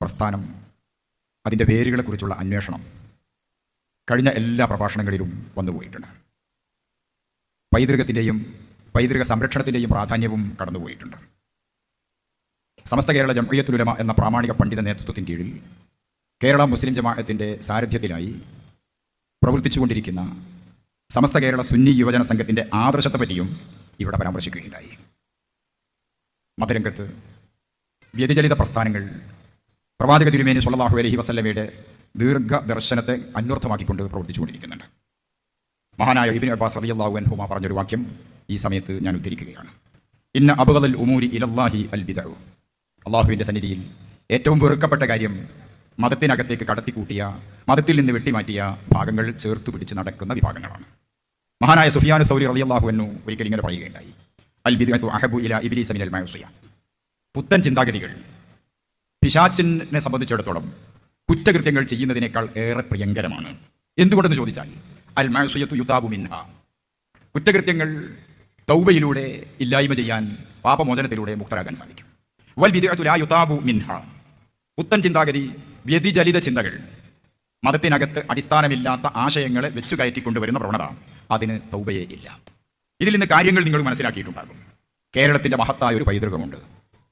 പ്രസ്ഥാനം, അതിൻ്റെ വേരുകളെക്കുറിച്ചുള്ള അന്വേഷണം കഴിഞ്ഞ എല്ലാ പ്രഭാഷണങ്ങളിലും വന്നുപോയിട്ടുണ്ട്. പൈതൃക സംരക്ഷണത്തിൻ്റെയും പ്രാധാന്യവും കടന്നുപോയിട്ടുണ്ട്. സമസ്ത കേരള ജംഇയ്യത്തുൽ ഉലമ എന്ന പ്രാമാണിക പണ്ഡിത നേതൃത്വത്തിന് കീഴിൽ കേരള മുസ്ലിം ജമാഅത്തിൻ്റെ സാരഥ്യത്തിലായി പ്രവർത്തിച്ചുകൊണ്ടിരിക്കുന്ന സമസ്ത കേരള സുന്നി യുവജന സംഘത്തിൻ്റെ ആദർശത്തെപ്പറ്റിയും ഇവിടെ പരാമർശിക്കുകയുണ്ടായി. മതരംഗത്ത് വ്യതിചലിത പ്രസ്ഥാനങ്ങൾ പ്രവാചക തിരുമേനി സ്വല്ലല്ലാഹു അലൈഹി വസല്ലമയുടെ ദീർഘദർശനത്തെ അന്വർത്ഥമാക്കിക്കൊണ്ട് പ്രവർത്തിച്ചുകൊണ്ടിരിക്കുന്നുണ്ട്. മഹാനായ ഇബ്നു അബ്ബാസ് റളിയല്ലാഹു അൻഹുമ പറഞ്ഞൊരു വാക്യം ഈ സമയത്ത് ഞാൻ ഉദ്ധരിക്കുകയാണ്. ഇന്ന അബ്ഗദൽ ഉമൂരി ഇലല്ലാഹി അൽ ബിദഉ. അള്ളാഹുവിൻ്റെ സന്നിധിയിൽ ഏറ്റവും വെറുക്കപ്പെട്ട കാര്യം മതത്തിനകത്തേക്ക് കടത്തിക്കൂട്ടിയ, മതത്തിൽ നിന്ന് വെട്ടിമാറ്റിയ ഭാഗങ്ങൾ ചേർത്തു പിടിച്ച് നടക്കുന്ന വിഭാഗങ്ങളാണ്. മഹാനായ സുഫിയാൻ സൗരി റളിയല്ലാഹു അൻഹു ഒരിക്കൽ ഇങ്ങനെ പറയുകയുണ്ടായി, അൽ ബിദ്അതു അഹബു ഇലാ ഇബ്ലീസ മിനൽ മഅസിയ. പുത്തൻ ചിന്താഗതികൾ പിശാചിനെ സംബന്ധിച്ചിടത്തോളം കുറ്റകൃത്യങ്ങൾ ചെയ്യുന്നതിനേക്കാൾ ഏറെ പ്രിയങ്കരമാണ്. എന്തുകൊണ്ടെന്ന് ചോദിച്ചാൽ അൽ മഅസിയത്തു യുതാബു മിൻഹ. കുറ്റകൃത്യങ്ങൾ തൗബയിലൂടെ ഇല്ലായ്മ ചെയ്യാൻ, പാപമോചനത്തിലൂടെ മുക്തരാകാൻ സാധിക്കും. വൽ ബിദ്അതു ലാ യുതാബു മിൻഹ. പുത്തൻ ചിന്താഗതി, വ്യതിചലിത ചിന്തകൾ, മതത്തിനകത്ത് അടിസ്ഥാനമില്ലാത്ത ആശയങ്ങളെ വെച്ചു കയറ്റിക്കൊണ്ടുവരുന്ന പ്രവണത, അതിന് തൗബയേ ഇല്ല. ഇതിൽ നിന്ന് കാര്യങ്ങൾ നിങ്ങൾ മനസ്സിലാക്കിയിട്ടുണ്ടാകും. കേരളത്തിൻ്റെ മഹത്തായ ഒരു പൈതൃകമുണ്ട്.